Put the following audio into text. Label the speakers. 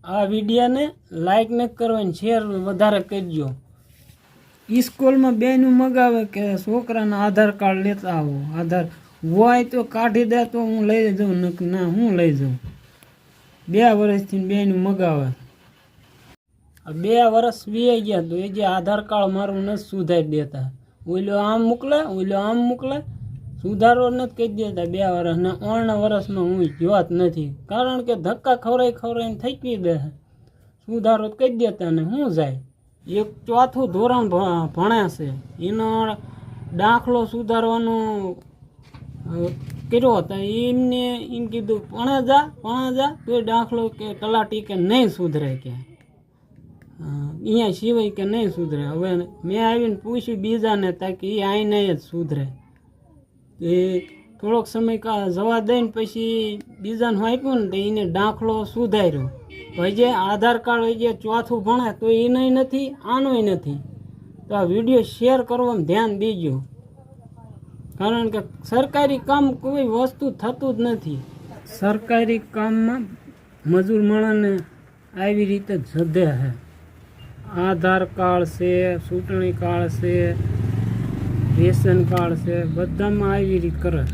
Speaker 1: આ વિડીયોને લાઈક ન કરવાની શેર વધારે કરજો. સ્કૂલમાં બેનું મગાવે કે છોકરાના આધાર કાર્ડ લેતા આવો, આધાર હોય તો કાઢી દે તો હું લઈ જાઉં, ના હું લઈ જાઉં. 2 વર્ષથી બેનું મગાવે. 2 વર્ષ વી ગયા તો એ જે આધાર કાર્ડ મારું નથી સુધારી દેતા. ઓલો આમ મોકલે સુધારો નથી કહી દેતા. 2 વર્ષના 3 વર્ષમાં હું જોત નથી, કારણ કે ધક્કા ખવડાવીને થકી દે. સુધારો કહી દેતા ને શું જાય. એક 4થું ધોરણ ભણે છે, એનો દાખલો સુધારવાનો કર્યો હતો. એમને એમ કીધું ભણે જા તો દાખલો કે તલાટી કે નહીં સુધરે, કે અહીંયા સિવાય કે નહીં સુધરે. હવે મેં આવીને પૂછ્યું બીજાને તાકે એ આઈને જ સુધરે. એ થોડોક સમય જવા દઈને પછી બીજાને આપ્યું ને તો એને દાખલો સુધાર્યો. ભાઈ જે આધાર કાર્ડ જે 4થું ભણે તો એનોય નથી, આનોય નથી. તો આ વિડીયો શેર કરવામાં ધ્યાન દેજો, કારણ કે સરકારી કામ કોઈ વસ્તુ થતું જ નથી. સરકારી કામમાં મજૂર માણસને આવી રીતે જધે છે. આધાર કાર્ડ છે, ચૂંટણી કાર્ડ છે, રેશન કાર્ડ છે, બધામાં આવી રીતે કરે.